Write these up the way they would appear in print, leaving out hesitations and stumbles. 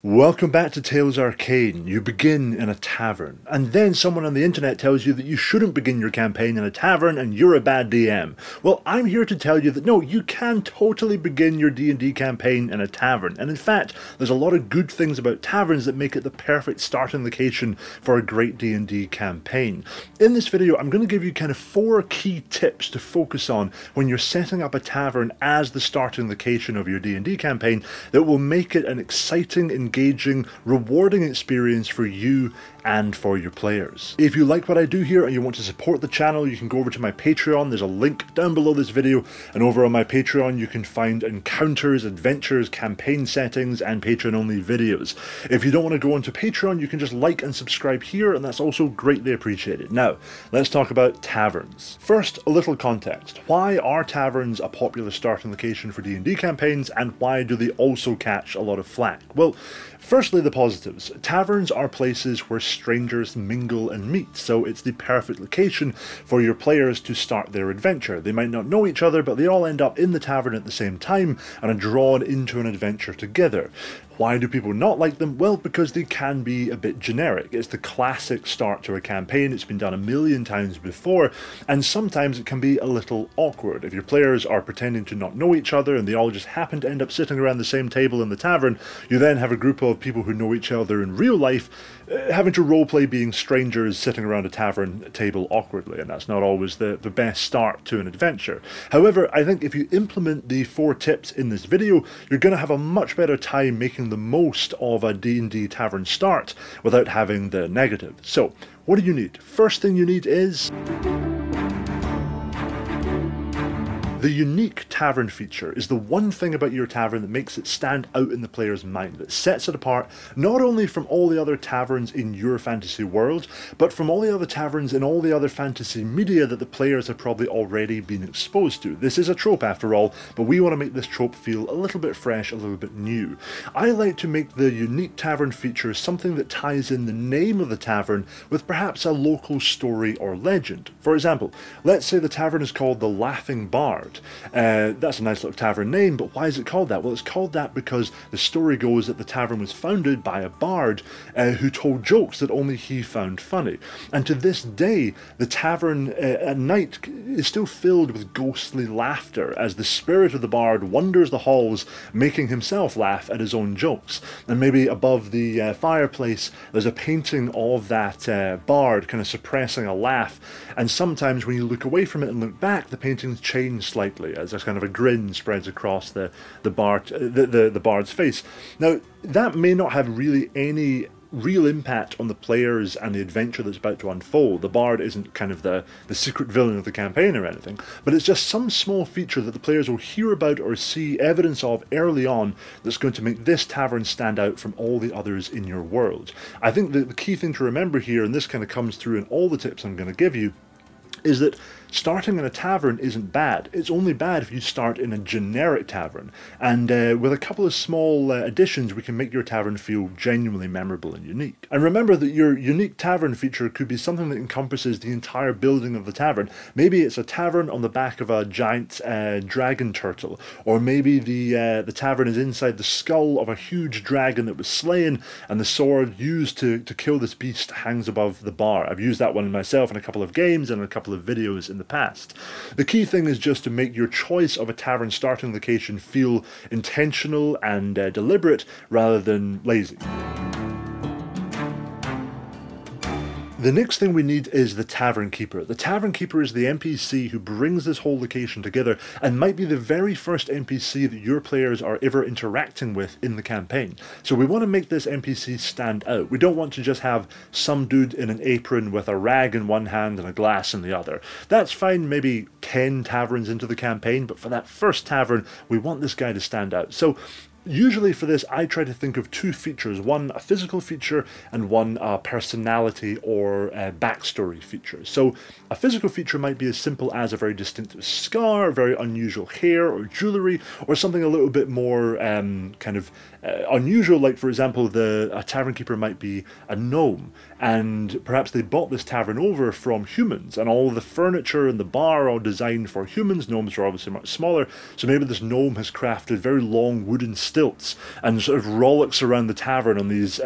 Welcome back to Tales Arcane. You begin in a tavern, and then someone on the internet tells you that you shouldn't begin your campaign in a tavern and you're a bad DM. Well, I'm here to tell you that no, you can totally begin your D&D campaign in a tavern, and in fact, there's a lot of good things about taverns that make it the perfect starting location for a great D&D campaign. In this video, I'm going to give you kind of 4 key tips to focus on when you're setting up a tavern as the starting location of your D&D campaign that will make it an exciting, engaging, rewarding experience for you and for your players. If you like what I do here and you want to support the channel, you can go over to my Patreon. There's a link down below this video, and over on my Patreon you can find encounters, adventures, campaign settings, and patron-only videos. If you don't want to go onto Patreon, you can just like and subscribe here, and that's also greatly appreciated. Now, let's talk about taverns. First, a little context. Why are taverns a popular starting location for D&D campaigns, and why do they also catch a lot of flack? Well, firstly, the positives. Taverns are places where strangers mingle and meet, so it's the perfect location for your players to start their adventure. They might not know each other, but they all end up in the tavern at the same time and are drawn into an adventure together. Why do people not like them? Well, because they can be a bit generic. It's the classic start to a campaign, it's been done a million times before, and sometimes it can be a little awkward. If your players are pretending to not know each other and they all just happen to end up sitting around the same table in the tavern, you then have a group of people who know each other in real life having to roleplay being strangers sitting around a tavern table awkwardly, and that's not always the best start to an adventure. However, I think if you implement the 4 tips in this video, you're going to have a much better time making the most of a D&D tavern start without having the negative. So, what do you need? First thing you need is the unique tavern feature. Is the one thing about your tavern that makes it stand out in the player's mind, that sets it apart not only from all the other taverns in your fantasy world, but from all the other taverns in all the other fantasy media that the players have probably already been exposed to. This is a trope after all, but we want to make this trope feel a little bit fresh, a little bit new. I like to make the unique tavern feature something that ties in the name of the tavern with perhaps a local story or legend. For example, let's say the tavern is called the Laughing Bard. That's a nice little tavern name, but why is it called that? Well, it's called that because the story goes that the tavern was founded by a bard who told jokes that only he found funny. And to this day, the tavern at night is still filled with ghostly laughter as the spirit of the bard wanders the halls, making himself laugh at his own jokes. And maybe above the fireplace, there's a painting of that bard kind of suppressing a laugh. And sometimes when you look away from it and look back, the paintings change slightly as a kind of a grin spreads across the bard's face. Now, that may not have really any real impact on the players and the adventure that's about to unfold. The bard isn't kind of the secret villain of the campaign or anything, but it's just some small feature that the players will hear about or see evidence of early on that's going to make this tavern stand out from all the others in your world. I think the key thing to remember here, and this kind of comes through in all the tips I'm going to give you, is that starting in a tavern isn't bad. It's only bad if you start in a generic tavern, and with a couple of small additions we can make your tavern feel genuinely memorable and unique. And remember that your unique tavern feature could be something that encompasses the entire building of the tavern. Maybe it's a tavern on the back of a giant dragon turtle, or maybe the tavern is inside the skull of a huge dragon that was slain, and the sword used to kill this beast hangs above the bar. I've used that one myself in a couple of games and a couple of videos in the past. The key thing is just to make your choice of a tavern starting location feel intentional and deliberate rather than lazy. The next thing we need is the Tavern Keeper. The Tavern Keeper is the NPC who brings this whole location together and might be the very first NPC that your players are ever interacting with in the campaign. So we want to make this NPC stand out. We don't want to just have some dude in an apron with a rag in one hand and a glass in the other. That's fine maybe 10 taverns into the campaign, but for that first tavern, we want this guy to stand out. So usually for this, I try to think of 2 features, one a physical feature and one a personality or a backstory feature. So a physical feature might be as simple as a very distinctive scar, very unusual hair or jewellery, or something a little bit more unusual, like for example a tavern keeper might be a gnome, and perhaps they bought this tavern over from humans, and all the furniture and the bar are all designed for humans. Gnomes are obviously much smaller, so maybe this gnome has crafted very long wooden sticks stilts and sort of rollicks around the tavern on these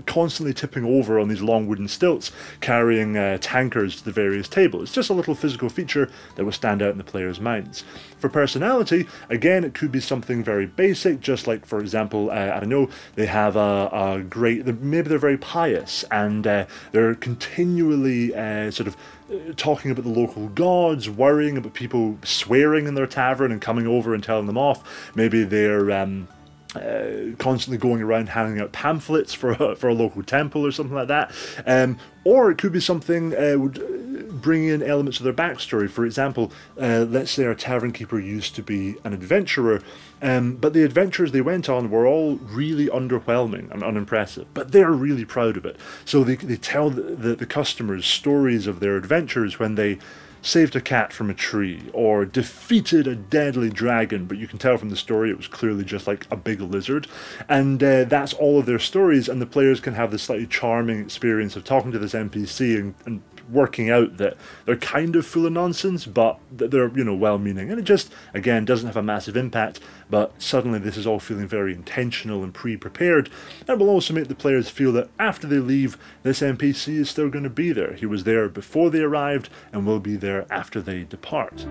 constantly tipping over on these long wooden stilts, carrying tankards to the various tables. It's just a little physical feature that will stand out in the players' minds. For personality, again, it could be something very basic, just like, for example, I don't know, they have a great, maybe they're very pious, and they're continually talking about the local gods, worrying about people swearing in their tavern and coming over and telling them off. Maybe they're constantly going around handing out pamphlets for a local temple or something like that. Or it could be something would bring in elements of their backstory. For example, let's say our Tavern Keeper used to be an adventurer, but the adventures they went on were all really underwhelming and unimpressive, but they're really proud of it. So they tell the customers stories of their adventures when they saved a cat from a tree, or defeated a deadly dragon, but you can tell from the story it was clearly just like a big lizard. And that's all of their stories, and the players can have this slightly charming experience of talking to this NPC and working out that they're kind of full of nonsense, but that they're, you know, well-meaning. And it just, again, doesn't have a massive impact, but suddenly this is all feeling very intentional and pre-prepared, and will also make the players feel that after they leave, this NPC is still going to be there. He was there before they arrived, and will be there after they depart.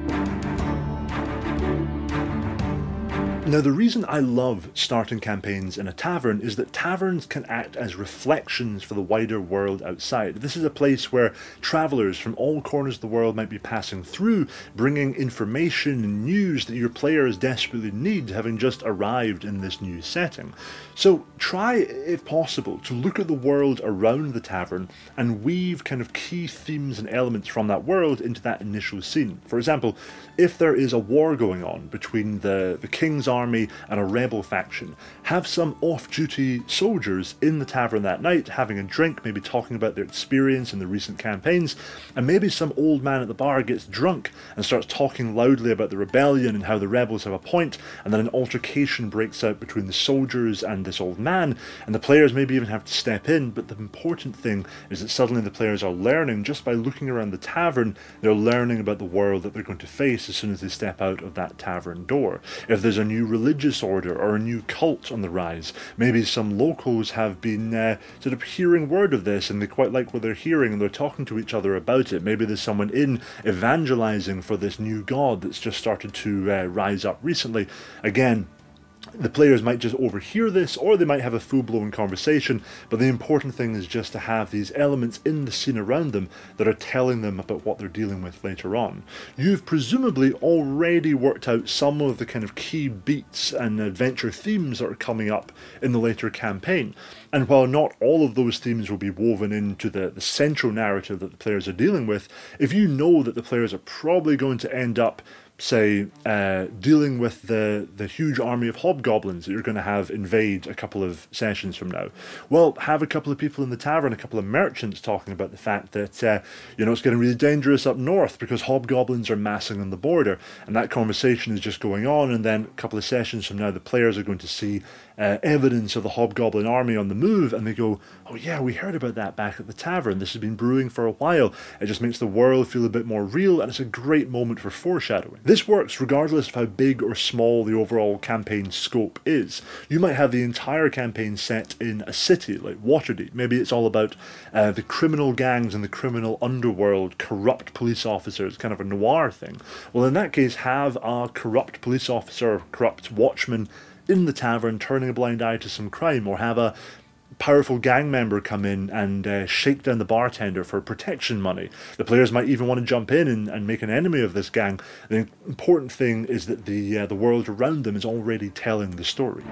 Now, the reason I love starting campaigns in a tavern is that taverns can act as reflections for the wider world outside. This is a place where travellers from all corners of the world might be passing through, bringing information and news that your players desperately need, having just arrived in this new setting. So try, if possible, to look at the world around the tavern and weave kind of key themes and elements from that world into that initial scene. For example, if there is a war going on between the king's army and a rebel faction, have some off-duty soldiers in the tavern that night having a drink, maybe talking about their experience in the recent campaigns, and maybe some old man at the bar gets drunk and starts talking loudly about the rebellion and how the rebels have a point, and then an altercation breaks out between the soldiers and this old man, and the players maybe even have to step in. But the important thing is that suddenly the players are learning, just by looking around the tavern, they're learning about the world that they're going to face as soon as they step out of that tavern door. If there's a new religious order or a new cult on the rise, maybe some locals have been sort of hearing word of this and they quite like what they're hearing and they're talking to each other about it. Maybe there's someone in evangelizing for this new god that's just started to rise up recently. Again, the players might just overhear this, or they might have a full-blown conversation, but the important thing is just to have these elements in the scene around them that are telling them about what they're dealing with later on. You've presumably already worked out some of the kind of key beats and adventure themes that are coming up in the later campaign, and while not all of those themes will be woven into the central narrative that the players are dealing with, if you know that the players are probably going to end up, say, dealing with the huge army of hobgoblins that you're going to have invade a couple of sessions from now, well, have a couple of people in the tavern, a couple of merchants talking about the fact that, you know, it's getting really dangerous up north because hobgoblins are massing on the border, and that conversation is just going on, and then a couple of sessions from now the players are going to see evidence of the hobgoblin army on the move, and they go, oh yeah, we heard about that back at the tavern, this has been brewing for a while. It just makes the world feel a bit more real, and it's a great moment for foreshadowing. This works regardless of how big or small the overall campaign scope is. You might have the entire campaign set in a city like Waterdeep. Maybe it's all about the criminal gangs and the criminal underworld, corrupt police officers, kind of a noir thing. Well, in that case, have a corrupt police officer, corrupt watchman in the tavern turning a blind eye to some crime, or have a powerful gang member come in and shake down the bartender for protection money. The players might even want to jump in and make an enemy of this gang. The important thing is that the world around them is already telling the story.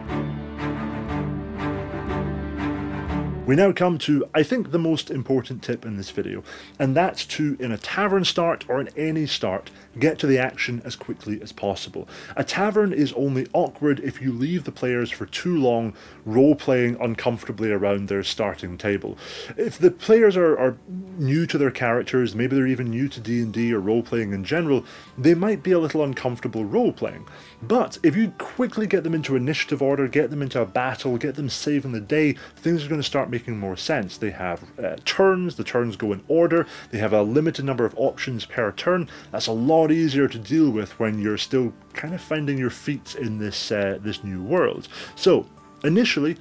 We now come to, I think, the most important tip in this video, and that's to, in a tavern start or in any start, get to the action as quickly as possible. A tavern is only awkward if you leave the players for too long role-playing uncomfortably around their starting table. If the players are new to their characters, maybe they're even new to D&D or role-playing in general, they might be a little uncomfortable role-playing. But if you quickly get them into initiative order, get them into a battle, get them saving the day, things are going to start making making more sense. They have turns, the turns go in order, they have a limited number of options per turn. That's a lot easier to deal with when you're still kind of finding your feet in this this new world. So initially,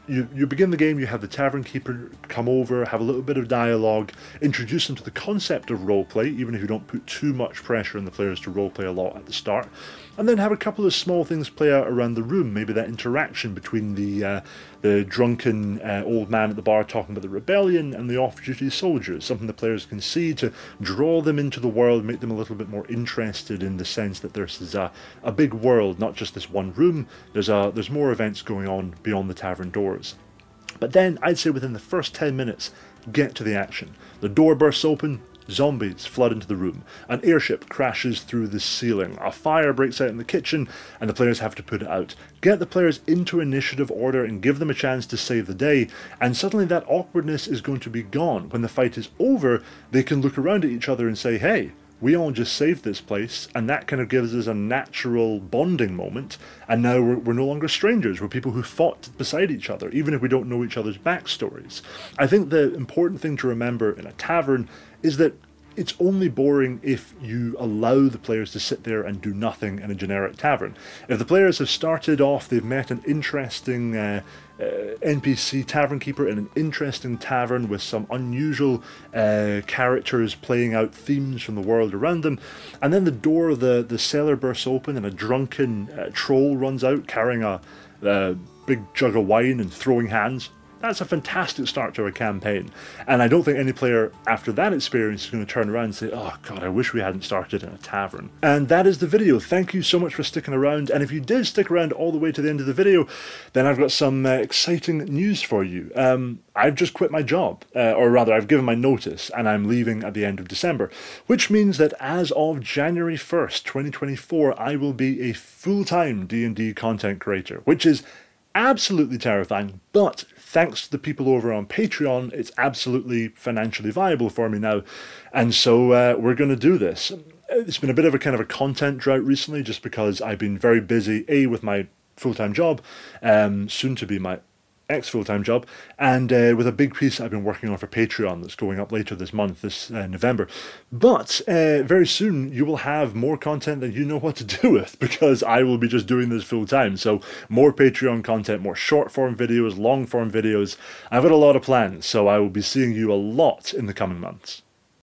you begin the game, you have the Tavern Keeper come over, have a little bit of dialogue, introduce them to the concept of roleplay, even if you don't put too much pressure on the players to roleplay a lot at the start, and then have a couple of small things play out around the room, maybe that interaction between the drunken old man at the bar talking about the rebellion and the off-duty soldiers, something the players can see to draw them into the world, make them a little bit more interested in the sense that this is a big world, not just this one room. There's more events going on beyond the tavern doors. But then, I'd say within the first 10 minutes, get to the action. The door bursts open, zombies flood into the room, an airship crashes through the ceiling, a fire breaks out in the kitchen, and the players have to put it out. Get the players into initiative order and give them a chance to save the day, and suddenly that awkwardness is going to be gone. When the fight is over, they can look around at each other and say, hey, we all just saved this place, and that kind of gives us a natural bonding moment, and now we're no longer strangers, we're people who fought beside each other, even if we don't know each other's backstories. I think the important thing to remember in a tavern is that it's only boring if you allow the players to sit there and do nothing in a generic tavern. If the players have started off, they've met an interesting NPC Tavern Keeper in an interesting tavern with some unusual characters playing out themes from the world around them, and then the door of the cellar bursts open and a drunken troll runs out carrying a big jug of wine and throwing hands. That's a fantastic start to a campaign, and I don't think any player after that experience is going to turn around and say, oh god, I wish we hadn't started in a tavern. And that is the video. Thank you so much for sticking around, and if you did stick around all the way to the end of the video, then I've got some exciting news for you. I've just quit my job, or rather I've given my notice, and I'm leaving at the end of December, which means that as of January 1st, 2024, I will be a full-time D&D content creator, which is absolutely terrifying, but thanks to the people over on Patreon, it's absolutely financially viable for me now, and so we're going to do this. It's been a bit of a kind of a content drought recently, just because I've been very busy, with my full-time job, soon to be my ex-full-time job, and with a big piece I've been working on for Patreon that's going up later this month, this November. But very soon you will have more content than you know what to do with, because I will be just doing this full-time. So more Patreon content, more short-form videos, long-form videos. I've got a lot of plans, so I will be seeing you a lot in the coming months.